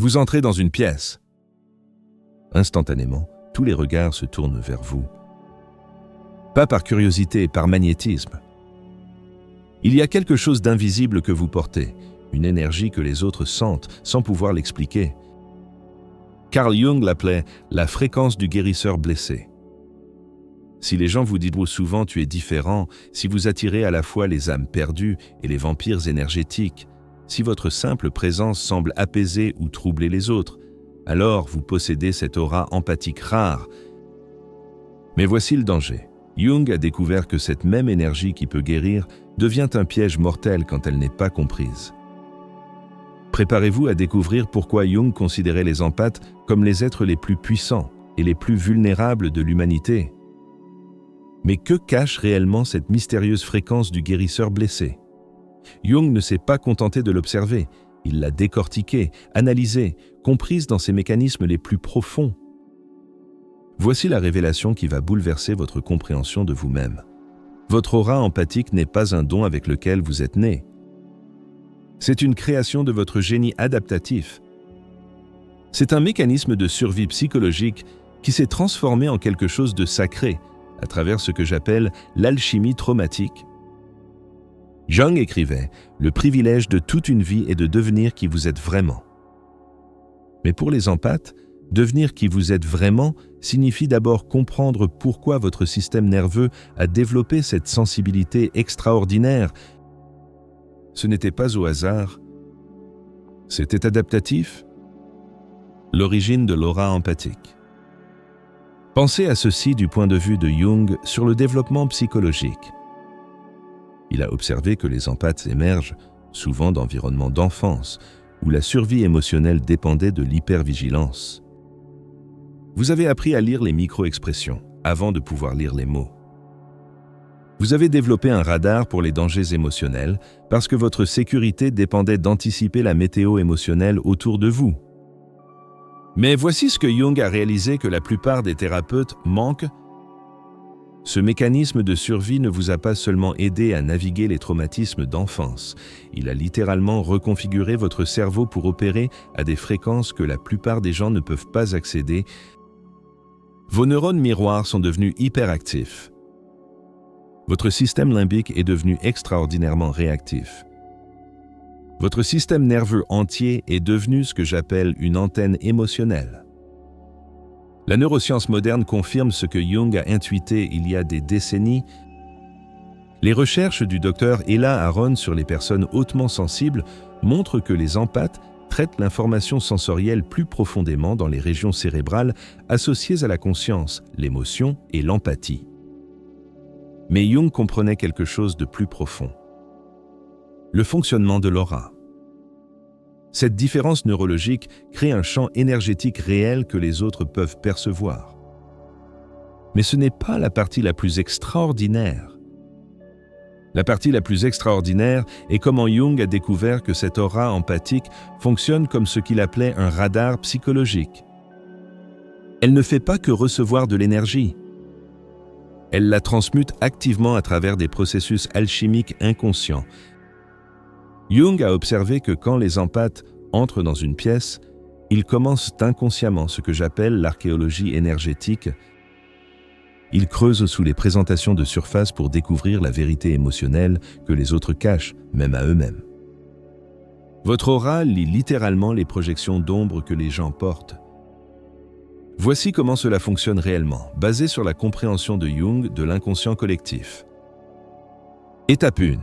Vous entrez dans une pièce. Instantanément, tous les regards se tournent vers vous. Pas par curiosité, par magnétisme. Il y a quelque chose d'invisible que vous portez, une énergie que les autres sentent sans pouvoir l'expliquer. Carl Jung l'appelait la fréquence du guérisseur blessé. Si les gens vous disent souvent « tu es différent », si vous attirez à la fois les âmes perdues et les vampires énergétiques, si votre simple présence semble apaiser ou troubler les autres, alors vous possédez cette aura empathique rare. Mais voici le danger. Jung a découvert que cette même énergie qui peut guérir devient un piège mortel quand elle n'est pas comprise. Préparez-vous à découvrir pourquoi Jung considérait les empathes comme les êtres les plus puissants et les plus vulnérables de l'humanité. Mais que cache réellement cette mystérieuse fréquence du guérisseur blessé? Jung ne s'est pas contenté de l'observer, il l'a décortiquée, analysée, comprise dans ses mécanismes les plus profonds. Voici la révélation qui va bouleverser votre compréhension de vous-même. Votre aura empathique n'est pas un don avec lequel vous êtes né. C'est une création de votre génie adaptatif. C'est un mécanisme de survie psychologique qui s'est transformé en quelque chose de sacré à travers ce que j'appelle l'alchimie traumatique. Jung écrivait « Le privilège de toute une vie est de devenir qui vous êtes vraiment ». Mais pour les empathes, devenir qui vous êtes vraiment signifie d'abord comprendre pourquoi votre système nerveux a développé cette sensibilité extraordinaire. Ce n'était pas au hasard. C'était adaptatif. L'origine de l'aura empathique. Pensez à ceci du point de vue de Jung sur le développement psychologique. Il a observé que les empathes émergent souvent d'environnements d'enfance, où la survie émotionnelle dépendait de l'hypervigilance. Vous avez appris à lire les micro-expressions, avant de pouvoir lire les mots. Vous avez développé un radar pour les dangers émotionnels, parce que votre sécurité dépendait d'anticiper la météo émotionnelle autour de vous. Mais voici ce que Jung a réalisé que la plupart des thérapeutes manquent. Ce mécanisme de survie ne vous a pas seulement aidé à naviguer les traumatismes d'enfance, il a littéralement reconfiguré votre cerveau pour opérer à des fréquences que la plupart des gens ne peuvent pas accéder. Vos neurones miroirs sont devenus hyperactifs. Votre système limbique est devenu extraordinairement réactif. Votre système nerveux entier est devenu ce que j'appelle une antenne émotionnelle. La neuroscience moderne confirme ce que Jung a intuité il y a des décennies. Les recherches du docteur Ella Aron sur les personnes hautement sensibles montrent que les empathes traitent l'information sensorielle plus profondément dans les régions cérébrales associées à la conscience, l'émotion et l'empathie. Mais Jung comprenait quelque chose de plus profond. Le fonctionnement de l'aura. Cette différence neurologique crée un champ énergétique réel que les autres peuvent percevoir. Mais ce n'est pas la partie la plus extraordinaire. La partie la plus extraordinaire est comment Jung a découvert que cette aura empathique fonctionne comme ce qu'il appelait un radar psychologique. Elle ne fait pas que recevoir de l'énergie. Elle la transmute activement à travers des processus alchimiques inconscients. Jung a observé que quand les empathes entrent dans une pièce, ils commencent inconsciemment ce que j'appelle l'archéologie énergétique. Ils creusent sous les présentations de surface pour découvrir la vérité émotionnelle que les autres cachent, même à eux-mêmes. Votre aura lit littéralement les projections d'ombre que les gens portent. Voici comment cela fonctionne réellement, basé sur la compréhension de Jung de l'inconscient collectif. Étape 1.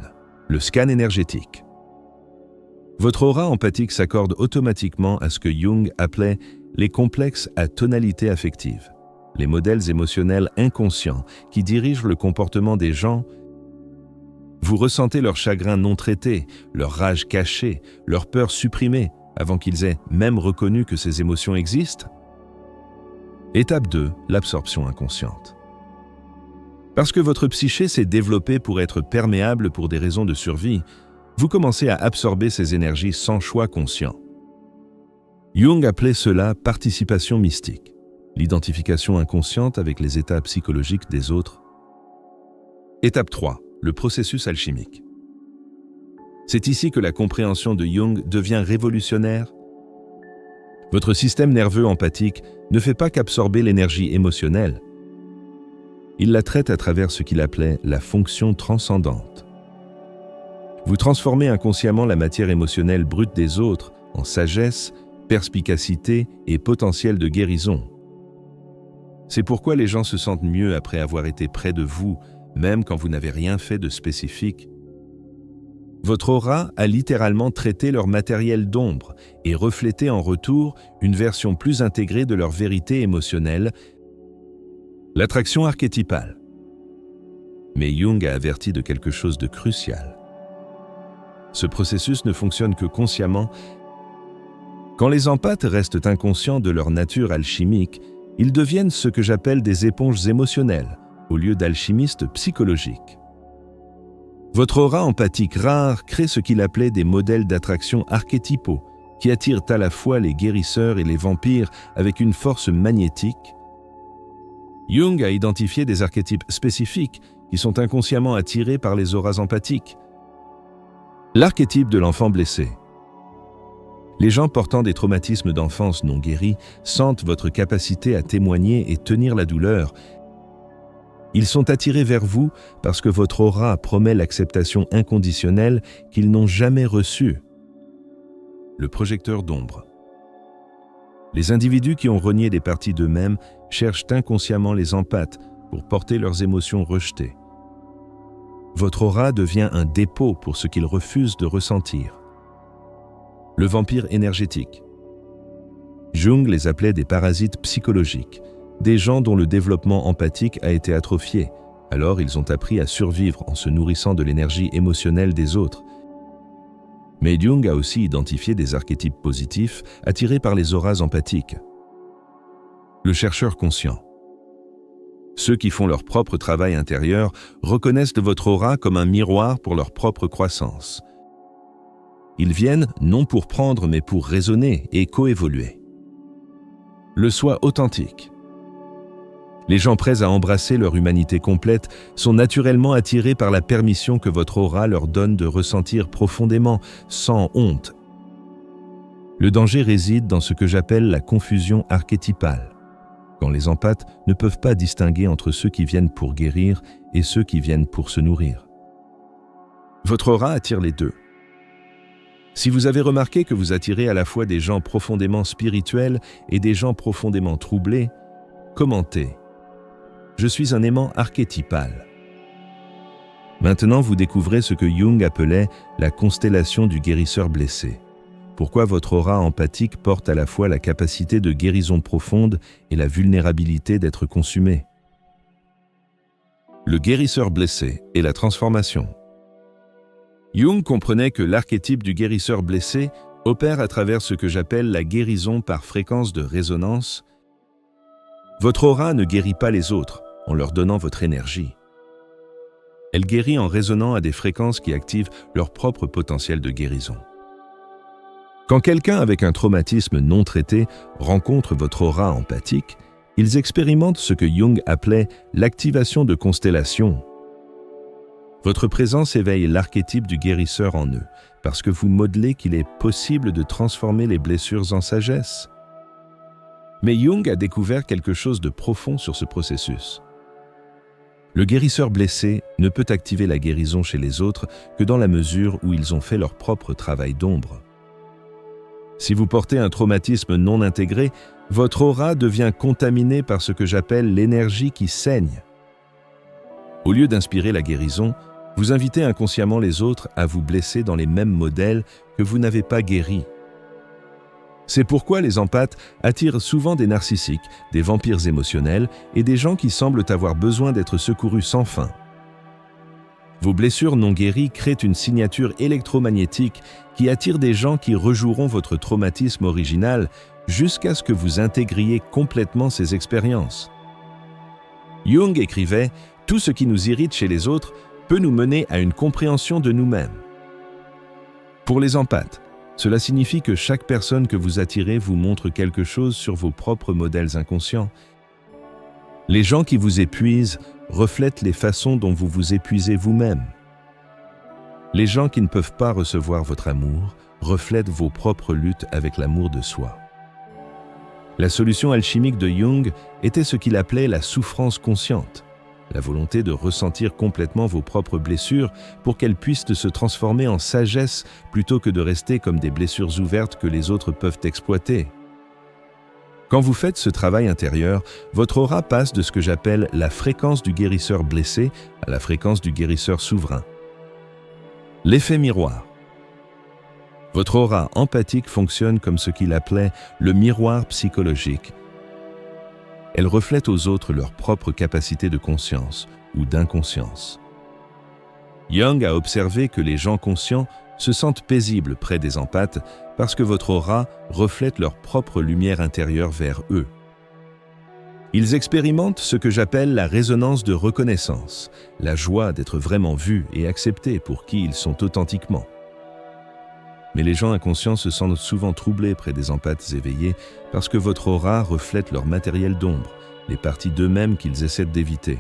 Le scan énergétique. Votre aura empathique s'accorde automatiquement à ce que Jung appelait les complexes à tonalité affective, les modèles émotionnels inconscients qui dirigent le comportement des gens. Vous ressentez leur chagrin non traité, leur rage cachée, leur peur supprimée, avant qu'ils aient même reconnu que ces émotions existent. Étape 2, l'absorption inconsciente. Parce que votre psyché s'est développée pour être perméable pour des raisons de survie, vous commencez à absorber ces énergies sans choix conscient. Jung appelait cela participation mystique, l'identification inconsciente avec les états psychologiques des autres. Étape 3, le processus alchimique. C'est ici que la compréhension de Jung devient révolutionnaire. Votre système nerveux empathique ne fait pas qu'absorber l'énergie émotionnelle. Il la traite à travers ce qu'il appelait la fonction transcendante. Vous transformez inconsciemment la matière émotionnelle brute des autres en sagesse, perspicacité et potentiel de guérison. C'est pourquoi les gens se sentent mieux après avoir été près de vous, même quand vous n'avez rien fait de spécifique. Votre aura a littéralement traité leur matériel d'ombre et reflété en retour une version plus intégrée de leur vérité émotionnelle, l'attraction archétypale. Mais Jung a averti de quelque chose de crucial. Ce processus ne fonctionne que consciemment. Quand les empathes restent inconscients de leur nature alchimique, ils deviennent ce que j'appelle des éponges émotionnelles, au lieu d'alchimistes psychologiques. Votre aura empathique rare crée ce qu'il appelait des modèles d'attraction archétypaux, qui attirent à la fois les guérisseurs et les vampires avec une force magnétique. Jung a identifié des archétypes spécifiques qui sont inconsciemment attirés par les auras empathiques. L'archétype de l'enfant blessé. Les gens portant des traumatismes d'enfance non guéris sentent votre capacité à témoigner et tenir la douleur. Ils sont attirés vers vous parce que votre aura promet l'acceptation inconditionnelle qu'ils n'ont jamais reçue. Le projecteur d'ombre. Les individus qui ont renié des parties d'eux-mêmes cherchent inconsciemment les empathes pour porter leurs émotions rejetées. Votre aura devient un dépôt pour ce qu'ils refusent de ressentir. Le vampire énergétique. Jung les appelait des parasites psychologiques, des gens dont le développement empathique a été atrophié, alors ils ont appris à survivre en se nourrissant de l'énergie émotionnelle des autres. Mais Jung a aussi identifié des archétypes positifs attirés par les auras empathiques. Le chercheur conscient. Ceux qui font leur propre travail intérieur reconnaissent votre aura comme un miroir pour leur propre croissance. Ils viennent non pour prendre mais pour raisonner et coévoluer. Le soi authentique. Les gens prêts à embrasser leur humanité complète sont naturellement attirés par la permission que votre aura leur donne de ressentir profondément, sans honte. Le danger réside dans ce que j'appelle la confusion archétypale, quand les empathes ne peuvent pas distinguer entre ceux qui viennent pour guérir et ceux qui viennent pour se nourrir. Votre aura attire les deux. Si vous avez remarqué que vous attirez à la fois des gens profondément spirituels et des gens profondément troublés, commentez. Je suis un aimant archétypal. Maintenant, vous découvrez ce que Jung appelait la constellation du guérisseur blessé. Pourquoi votre aura empathique porte à la fois la capacité de guérison profonde et la vulnérabilité d'être consumé. Le guérisseur blessé et la transformation. Jung comprenait que l'archétype du guérisseur blessé opère à travers ce que j'appelle la guérison par fréquence de résonance. Votre aura ne guérit pas les autres en leur donnant votre énergie. Elle guérit en résonnant à des fréquences qui activent leur propre potentiel de guérison. Quand quelqu'un avec un traumatisme non traité rencontre votre aura empathique, ils expérimentent ce que Jung appelait l'activation de constellations. Votre présence éveille l'archétype du guérisseur en eux, parce que vous modelez qu'il est possible de transformer les blessures en sagesse. Mais Jung a découvert quelque chose de profond sur ce processus. Le guérisseur blessé ne peut activer la guérison chez les autres que dans la mesure où ils ont fait leur propre travail d'ombre. Si vous portez un traumatisme non intégré, votre aura devient contaminée par ce que j'appelle l'énergie qui saigne. Au lieu d'inspirer la guérison, vous invitez inconsciemment les autres à vous blesser dans les mêmes modèles que vous n'avez pas guéris. C'est pourquoi les empathes attirent souvent des narcissiques, des vampires émotionnels et des gens qui semblent avoir besoin d'être secourus sans fin. Vos blessures non guéries créent une signature électromagnétique qui attire des gens qui rejoueront votre traumatisme original jusqu'à ce que vous intégriez complètement ces expériences. Jung écrivait « Tout ce qui nous irrite chez les autres peut nous mener à une compréhension de nous-mêmes ». Pour les empathes, cela signifie que chaque personne que vous attirez vous montre quelque chose sur vos propres modèles inconscients. Les gens qui vous épuisent reflètent les façons dont vous vous épuisez vous-même. Les gens qui ne peuvent pas recevoir votre amour reflètent vos propres luttes avec l'amour de soi. La solution alchimique de Jung était ce qu'il appelait la souffrance consciente, la volonté de ressentir complètement vos propres blessures pour qu'elles puissent se transformer en sagesse plutôt que de rester comme des blessures ouvertes que les autres peuvent exploiter. Quand vous faites ce travail intérieur, votre aura passe de ce que j'appelle la fréquence du guérisseur blessé à la fréquence du guérisseur souverain. L'effet miroir. Votre aura empathique fonctionne comme ce qu'il appelait le miroir psychologique. Elle reflète aux autres leur propre capacité de conscience ou d'inconscience. Jung a observé que les gens conscients se sentent paisibles près des empathes parce que votre aura reflète leur propre lumière intérieure vers eux. Ils expérimentent ce que j'appelle la résonance de reconnaissance, la joie d'être vraiment vus et acceptés pour qui ils sont authentiquement. Mais les gens inconscients se sentent souvent troublés près des empathes éveillés parce que votre aura reflète leur matériel d'ombre, les parties d'eux-mêmes qu'ils essaient d'éviter.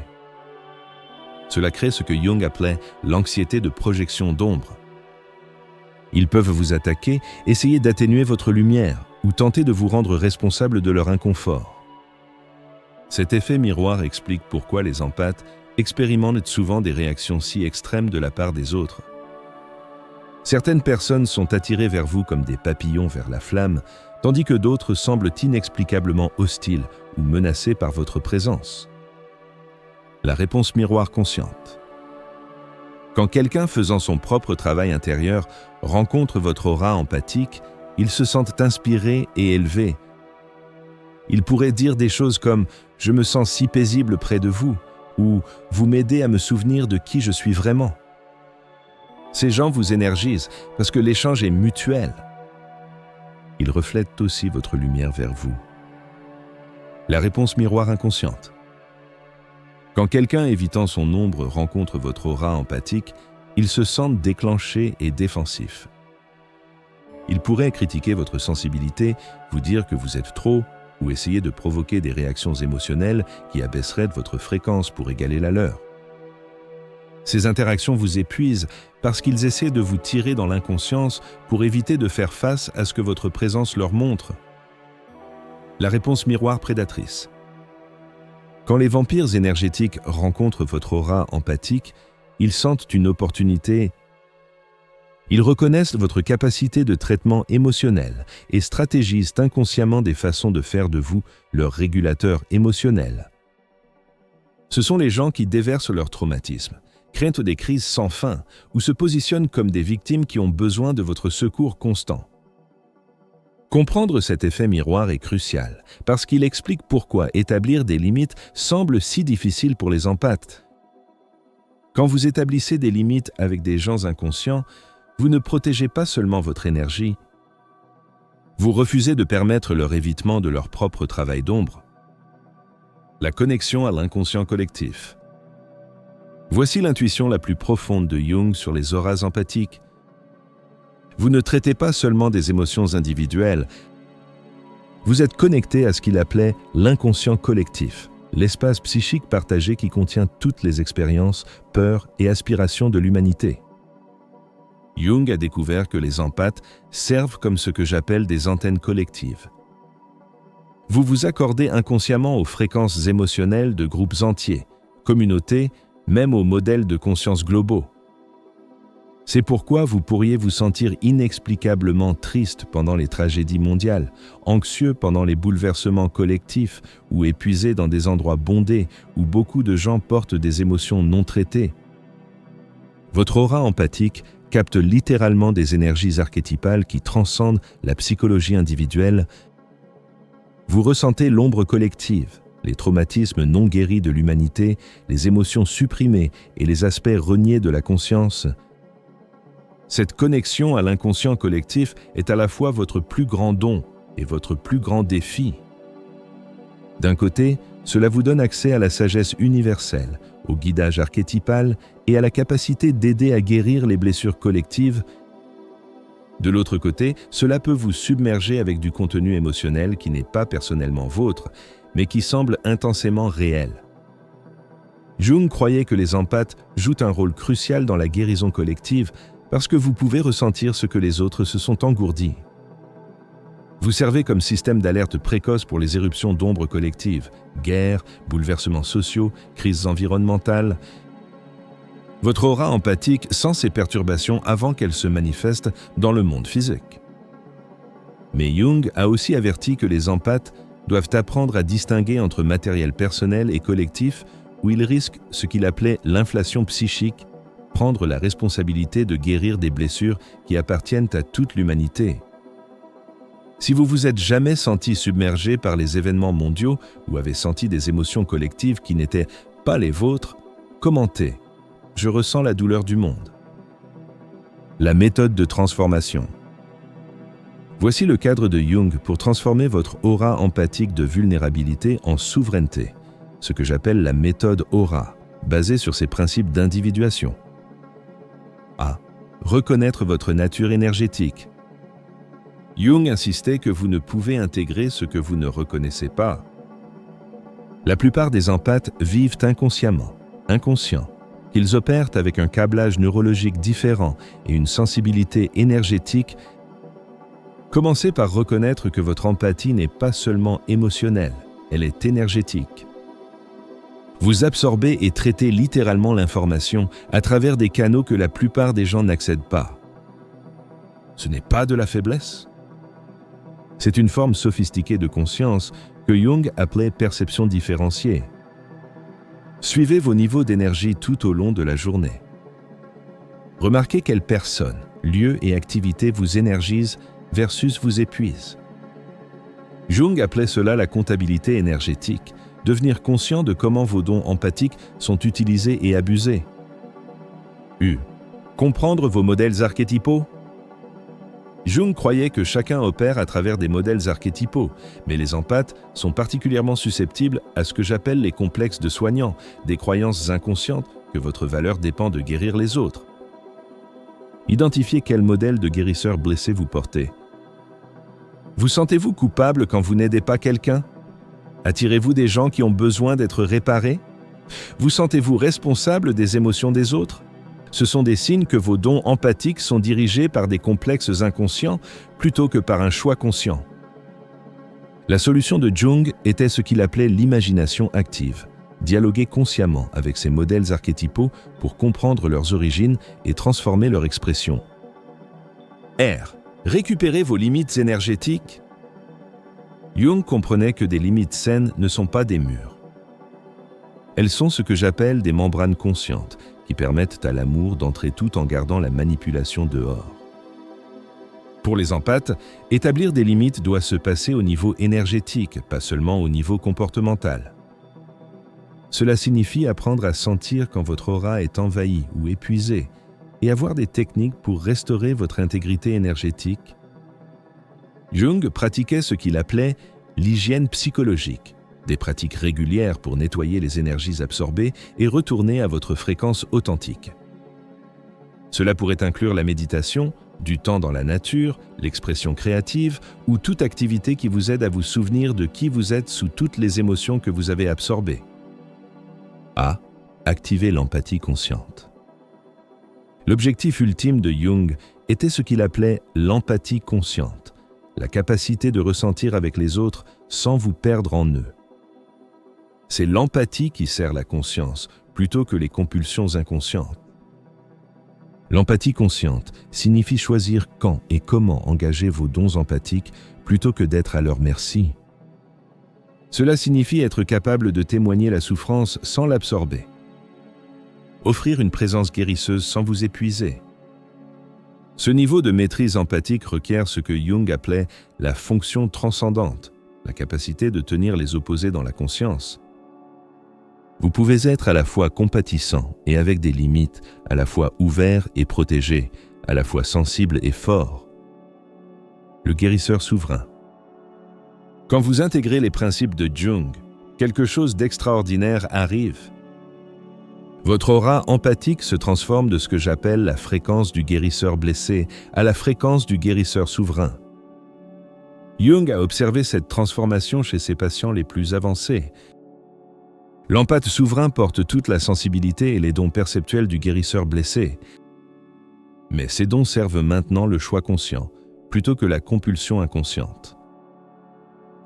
Cela crée ce que Jung appelait l'anxiété de projection d'ombre. Ils peuvent vous attaquer, essayer d'atténuer votre lumière ou tenter de vous rendre responsable de leur inconfort. Cet effet miroir explique pourquoi les empathes expérimentent souvent des réactions si extrêmes de la part des autres. Certaines personnes sont attirées vers vous comme des papillons vers la flamme, tandis que d'autres semblent inexplicablement hostiles ou menacées par votre présence. La réponse miroir consciente. Quand quelqu'un faisant son propre travail intérieur rencontre votre aura empathique, ils se sentent inspirés et élevés. Ils pourraient dire des choses comme « Je me sens si paisible près de vous » ou « Vous m'aidez à me souvenir de qui je suis vraiment ». Ces gens vous énergisent parce que l'échange est mutuel. Ils reflètent aussi votre lumière vers vous. La réponse miroir inconsciente. Quand quelqu'un évitant son ombre rencontre votre aura empathique, ils se sentent déclenchés et défensifs. Ils pourraient critiquer votre sensibilité, vous dire que vous êtes trop, ou essayer de provoquer des réactions émotionnelles qui abaisseraient votre fréquence pour égaler la leur. Ces interactions vous épuisent parce qu'ils essaient de vous tirer dans l'inconscience pour éviter de faire face à ce que votre présence leur montre. La réponse miroir prédatrice. Quand les vampires énergétiques rencontrent votre aura empathique, ils sentent une opportunité. Ils reconnaissent votre capacité de traitement émotionnel et stratégisent inconsciemment des façons de faire de vous leur régulateur émotionnel. Ce sont les gens qui déversent leur traumatisme, créent des crises sans fin ou se positionnent comme des victimes qui ont besoin de votre secours constant. Comprendre cet effet miroir est crucial parce qu'il explique pourquoi établir des limites semble si difficile pour les empathes. Quand vous établissez des limites avec des gens inconscients, vous ne protégez pas seulement votre énergie, vous refusez de permettre leur évitement de leur propre travail d'ombre. La connexion à l'inconscient collectif. Voici l'intuition la plus profonde de Jung sur les auras empathiques. Vous ne traitez pas seulement des émotions individuelles, vous êtes connecté à ce qu'il appelait l'inconscient collectif, l'espace psychique partagé qui contient toutes les expériences, peurs et aspirations de l'humanité. Jung a découvert que les empathes servent comme ce que j'appelle des antennes collectives. Vous vous accordez inconsciemment aux fréquences émotionnelles de groupes entiers, communautés, même aux modèles de conscience globaux. C'est pourquoi vous pourriez vous sentir inexplicablement triste pendant les tragédies mondiales, anxieux pendant les bouleversements collectifs ou épuisé dans des endroits bondés où beaucoup de gens portent des émotions non traitées. Votre aura empathique capte littéralement des énergies archétypales qui transcendent la psychologie individuelle. Vous ressentez l'ombre collective, les traumatismes non guéris de l'humanité, les émotions supprimées et les aspects reniés de la conscience. Cette connexion à l'inconscient collectif est à la fois votre plus grand don et votre plus grand défi. D'un côté, cela vous donne accès à la sagesse universelle, au guidage archétypal et à la capacité d'aider à guérir les blessures collectives. De l'autre côté, cela peut vous submerger avec du contenu émotionnel qui n'est pas personnellement vôtre, mais qui semble intensément réel. Jung croyait que les empathes jouent un rôle crucial dans la guérison collective parce que vous pouvez ressentir ce que les autres se sont engourdis. Vous servez comme système d'alerte précoce pour les éruptions d'ombre collectives, guerres, bouleversements sociaux, crises environnementales. Votre aura empathique sent ces perturbations avant qu'elles se manifestent dans le monde physique. Mais Jung a aussi averti que les empathes doivent apprendre à distinguer entre matériel personnel et collectif, où ils risquent ce qu'il appelait l'inflation psychique, prendre la responsabilité de guérir des blessures qui appartiennent à toute l'humanité. Si vous vous êtes jamais senti submergé par les événements mondiaux ou avez senti des émotions collectives qui n'étaient pas les vôtres, commentez « Je ressens la douleur du monde ». La méthode de transformation. Voici le cadre de Jung pour transformer votre aura empathique de vulnérabilité en souveraineté, ce que j'appelle la méthode aura, basée sur ses principes d'individuation. A. Reconnaître votre nature énergétique. Jung insistait que vous ne pouvez intégrer ce que vous ne reconnaissez pas. La plupart des empathes vivent inconsciemment, inconscients, qu'ils opèrent avec un câblage neurologique différent et une sensibilité énergétique. Commencez par reconnaître que votre empathie n'est pas seulement émotionnelle, elle est énergétique. Vous absorbez et traitez littéralement l'information à travers des canaux que la plupart des gens n'accèdent pas. Ce n'est pas de la faiblesse. C'est une forme sophistiquée de conscience que Jung appelait perception différenciée. Suivez vos niveaux d'énergie tout au long de la journée. Remarquez quelles personnes, lieux et activités vous énergisent versus vous épuisent. Jung appelait cela la comptabilité énergétique, devenir conscient de comment vos dons empathiques sont utilisés et abusés. U. Comprendre vos modèles archétypaux. Jung croyait que chacun opère à travers des modèles archétypaux, mais les empathes sont particulièrement susceptibles à ce que j'appelle les complexes de soignants, des croyances inconscientes que votre valeur dépend de guérir les autres. Identifiez quel modèle de guérisseur blessé vous portez. Vous sentez-vous coupable quand vous n'aidez pas quelqu'un? Attirez-vous des gens qui ont besoin d'être réparés? Vous sentez-vous responsable des émotions des autres? Ce sont des signes que vos dons empathiques sont dirigés par des complexes inconscients plutôt que par un choix conscient. La solution de Jung était ce qu'il appelait l'imagination active, dialoguer consciemment avec ces modèles archétypaux pour comprendre leurs origines et transformer leur expression. R. Récupérez vos limites énergétiques. Jung comprenait que des limites saines ne sont pas des murs. Elles sont ce que j'appelle des membranes conscientes, qui permettent à l'amour d'entrer tout en gardant la manipulation dehors. Pour les empathes, établir des limites doit se passer au niveau énergétique, pas seulement au niveau comportemental. Cela signifie apprendre à sentir quand votre aura est envahie ou épuisée et avoir des techniques pour restaurer votre intégrité énergétique. Jung pratiquait ce qu'il appelait l'hygiène psychologique, des pratiques régulières pour nettoyer les énergies absorbées et retourner à votre fréquence authentique. Cela pourrait inclure la méditation, du temps dans la nature, l'expression créative ou toute activité qui vous aide à vous souvenir de qui vous êtes sous toutes les émotions que vous avez absorbées. A. Activer l'empathie consciente. L'objectif ultime de Jung était ce qu'il appelait l'empathie consciente, la capacité de ressentir avec les autres sans vous perdre en eux. C'est l'empathie qui sert la conscience, plutôt que les compulsions inconscientes. L'empathie consciente signifie choisir quand et comment engager vos dons empathiques plutôt que d'être à leur merci. Cela signifie être capable de témoigner la souffrance sans l'absorber. Offrir une présence guérisseuse sans vous épuiser. Ce niveau de maîtrise empathique requiert ce que Jung appelait la fonction transcendante, la capacité de tenir les opposés dans la conscience. Vous pouvez être à la fois compatissant et avec des limites, à la fois ouvert et protégé, à la fois sensible et fort. Le guérisseur souverain. Quand vous intégrez les principes de Jung, quelque chose d'extraordinaire arrive. Votre aura empathique se transforme de ce que j'appelle la fréquence du guérisseur blessé à la fréquence du guérisseur souverain. Jung a observé cette transformation chez ses patients les plus avancés. L'empathe souverain porte toute la sensibilité et les dons perceptuels du guérisseur blessé. Mais ces dons servent maintenant le choix conscient, plutôt que la compulsion inconsciente.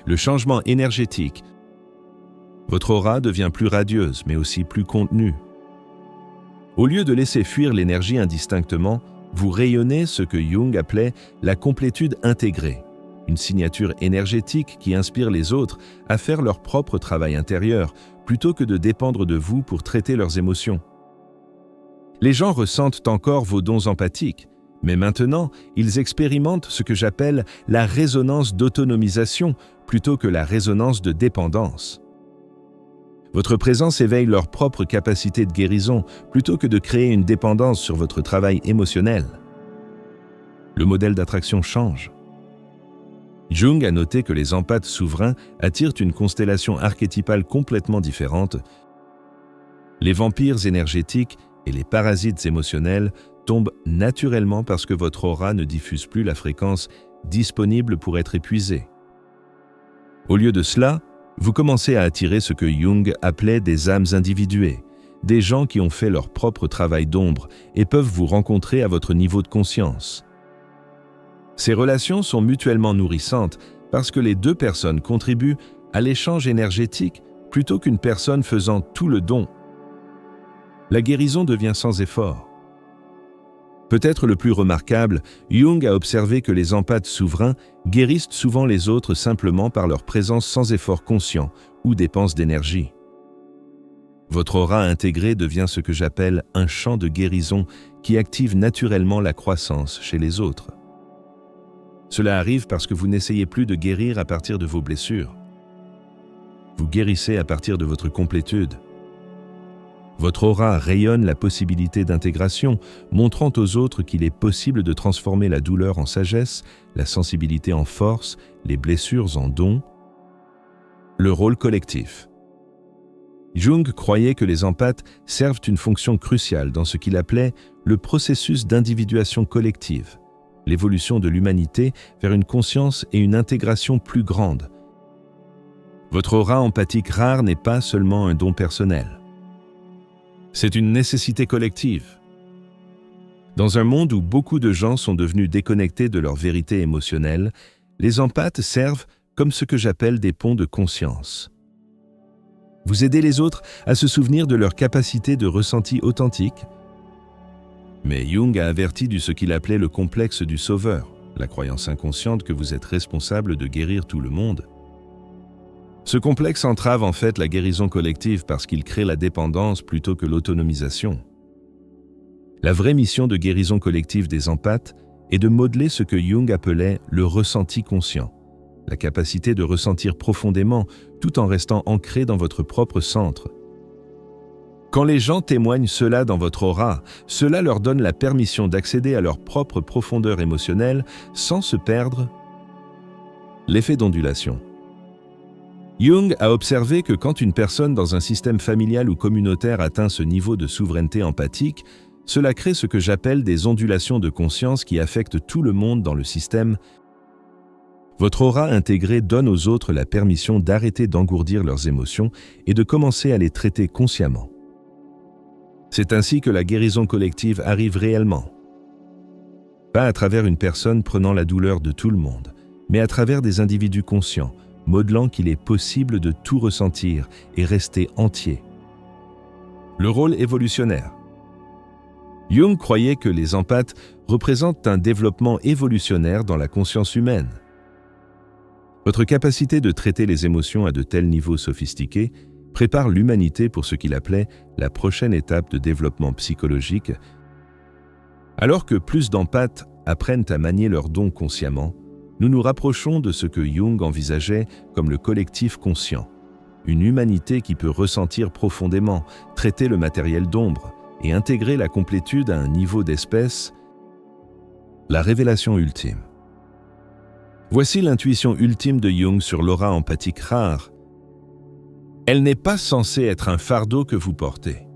le changement énergétique. Votre aura devient plus radieuse, mais aussi plus contenue. Au lieu de laisser fuir l'énergie indistinctement, vous rayonnez ce que Jung appelait la complétude intégrée, une signature énergétique qui inspire les autres à faire leur propre travail intérieur, plutôt que de dépendre de vous pour traiter leurs émotions. Les gens ressentent encore vos dons empathiques, mais maintenant, ils expérimentent ce que j'appelle la résonance d'autonomisation plutôt que la résonance de dépendance. Votre présence éveille leur propre capacité de guérison plutôt que de créer une dépendance sur votre travail émotionnel. Le modèle d'attraction change. Jung a noté que les empathes souverains attirent une constellation archétypale complètement différente. Les vampires énergétiques et les parasites émotionnels tombent naturellement parce que votre aura ne diffuse plus la fréquence disponible pour être épuisée. Au lieu de cela, vous commencez à attirer ce que Jung appelait des âmes individuées, des gens qui ont fait leur propre travail d'ombre et peuvent vous rencontrer à votre niveau de conscience. Ces relations sont mutuellement nourrissantes parce que les deux personnes contribuent à l'échange énergétique plutôt qu'une personne faisant tout le don. La guérison devient sans effort. Peut-être le plus remarquable, Jung a observé que les empathes souverains guérissent souvent les autres simplement par leur présence sans effort conscient ou dépense d'énergie. Votre aura intégrée devient ce que j'appelle un champ de guérison qui active naturellement la croissance chez les autres. Cela arrive parce que vous n'essayez plus de guérir à partir de vos blessures. Vous guérissez à partir de votre complétude. Votre aura rayonne la possibilité d'intégration, montrant aux autres qu'il est possible de transformer la douleur en sagesse, la sensibilité en force, les blessures en dons. Le rôle collectif. Jung croyait que les empathes servent une fonction cruciale dans ce qu'il appelait le processus d'individuation collective, l'évolution de l'humanité vers une conscience et une intégration plus grandes. Votre aura empathique rare n'est pas seulement un don personnel. C'est une nécessité collective. Dans un monde où beaucoup de gens sont devenus déconnectés de leur vérité émotionnelle, les empathes servent comme ce que j'appelle des ponts de conscience. Vous aidez les autres à se souvenir de leur capacité de ressenti authentique. Mais Jung a averti de ce qu'il appelait le complexe du sauveur, la croyance inconsciente que vous êtes responsable de guérir tout le monde. Ce complexe entrave en fait la guérison collective parce qu'il crée la dépendance plutôt que l'autonomisation. La vraie mission de guérison collective des empathes est de modeler ce que Jung appelait le ressenti conscient, la capacité de ressentir profondément tout en restant ancré dans votre propre centre. Quand les gens témoignent cela dans votre aura, cela leur donne la permission d'accéder à leur propre profondeur émotionnelle sans se perdre. L'effet d'ondulation. Jung a observé que quand une personne dans un système familial ou communautaire atteint ce niveau de souveraineté empathique, cela crée ce que j'appelle des ondulations de conscience qui affectent tout le monde dans le système. Votre aura intégrée donne aux autres la permission d'arrêter d'engourdir leurs émotions et de commencer à les traiter consciemment. C'est ainsi que la guérison collective arrive réellement. Pas à travers une personne prenant la douleur de tout le monde, mais à travers des individus conscients, modelant qu'il est possible de tout ressentir et rester entier. Le rôle évolutionnaire. Jung croyait que les empathes représentent un développement évolutionnaire dans la conscience humaine. Votre capacité de traiter les émotions à de tels niveaux sophistiqués prépare l'humanité pour ce qu'il appelait la prochaine étape de développement psychologique. Alors que plus d'empathes apprennent à manier leurs dons consciemment, nous nous rapprochons de ce que Jung envisageait comme le collectif conscient, une humanité qui peut ressentir profondément, traiter le matériel d'ombre et intégrer la complétude à un niveau d'espèce, la révélation ultime. Voici l'intuition ultime de Jung sur l'aura empathique rare. Elle n'est pas censée être un fardeau que vous portez.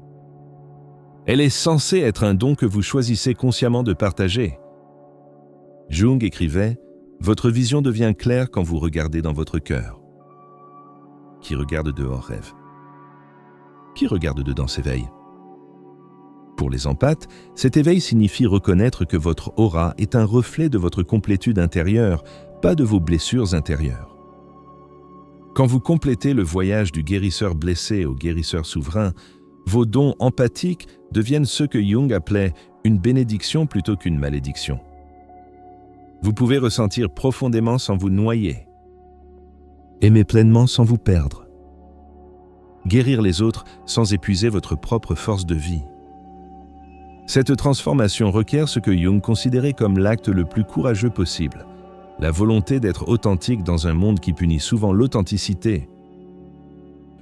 Elle est censée être un don que vous choisissez consciemment de partager. Jung écrivait « Votre vision devient claire quand vous regardez dans votre cœur. Qui regarde dehors rêve. Qui regarde dedans s'éveille. » Pour les empathes, cet éveil signifie reconnaître que votre aura est un reflet de votre complétude intérieure, pas de vos blessures intérieures. Quand vous complétez le voyage du guérisseur blessé au guérisseur souverain, vos dons empathiques deviennent ce que Jung appelait une bénédiction plutôt qu'une malédiction. Vous pouvez ressentir profondément sans vous noyer, aimer pleinement sans vous perdre, guérir les autres sans épuiser votre propre force de vie. Cette transformation requiert ce que Jung considérait comme l'acte le plus courageux possible, la volonté d'être authentique dans un monde qui punit souvent l'authenticité.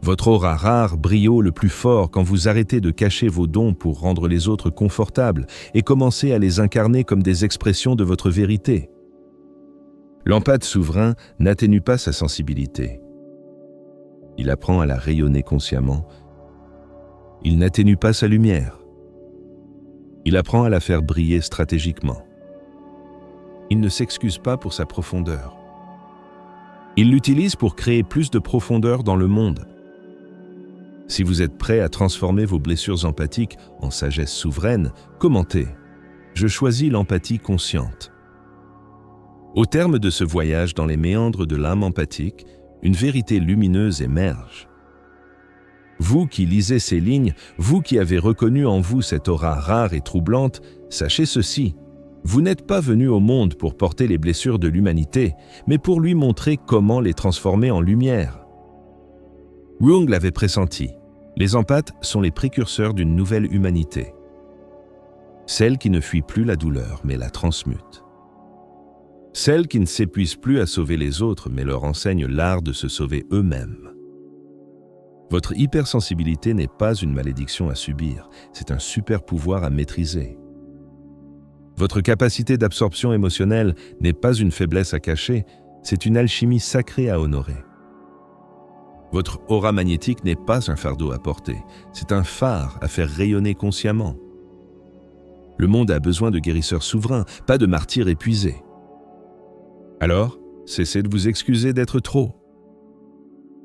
Votre aura rare brille le plus fort quand vous arrêtez de cacher vos dons pour rendre les autres confortables et commencez à les incarner comme des expressions de votre vérité. L'empathe souverain n'atténue pas sa sensibilité. Il apprend à la rayonner consciemment. Il n'atténue pas sa lumière. Il apprend à la faire briller stratégiquement. Il ne s'excuse pas pour sa profondeur. Il l'utilise pour créer plus de profondeur dans le monde. Si vous êtes prêt à transformer vos blessures empathiques en sagesse souveraine, commentez « Je choisis l'empathie consciente ». Au terme de ce voyage dans les méandres de l'âme empathique, une vérité lumineuse émerge. Vous qui lisez ces lignes, vous qui avez reconnu en vous cette aura rare et troublante, sachez ceci, vous n'êtes pas venu au monde pour porter les blessures de l'humanité, mais pour lui montrer comment les transformer en lumière. Jung l'avait pressenti, les empathes sont les précurseurs d'une nouvelle humanité. Celle qui ne fuit plus la douleur, mais la transmute. Celle qui ne s'épuise plus à sauver les autres, mais leur enseigne l'art de se sauver eux-mêmes. Votre hypersensibilité n'est pas une malédiction à subir, c'est un super pouvoir à maîtriser. Votre capacité d'absorption émotionnelle n'est pas une faiblesse à cacher, c'est une alchimie sacrée à honorer. Votre aura magnétique n'est pas un fardeau à porter, c'est un phare à faire rayonner consciemment. Le monde a besoin de guérisseurs souverains, pas de martyrs épuisés. Alors, cessez de vous excuser d'être trop.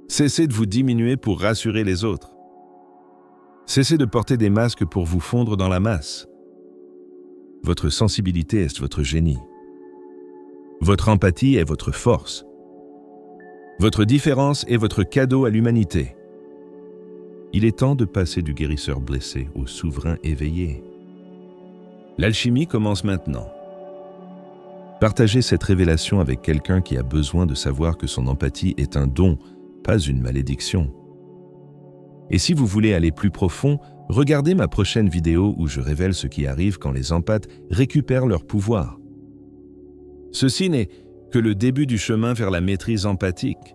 Cessez de vous diminuer pour rassurer les autres. Cessez de porter des masques pour vous fondre dans la masse. Votre sensibilité est votre génie. Votre empathie est votre force. Votre différence est votre cadeau à l'humanité. Il est temps de passer du guérisseur blessé au souverain éveillé. L'alchimie commence maintenant. Partagez cette révélation avec quelqu'un qui a besoin de savoir que son empathie est un don, pas une malédiction. Et si vous voulez aller plus profond, regardez ma prochaine vidéo où je révèle ce qui arrive quand les empathes récupèrent leur pouvoir. Ceci n'est que le début du chemin vers la maîtrise empathique.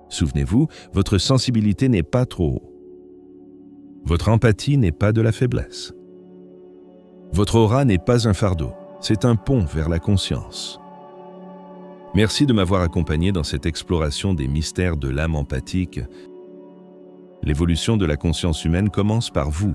Souvenez-vous, votre sensibilité n'est pas trop haut. Votre empathie n'est pas de la faiblesse. Votre aura n'est pas un fardeau, c'est un pont vers la conscience. Merci de m'avoir accompagné dans cette exploration des mystères de l'âme empathique. L'évolution de la conscience humaine commence par vous.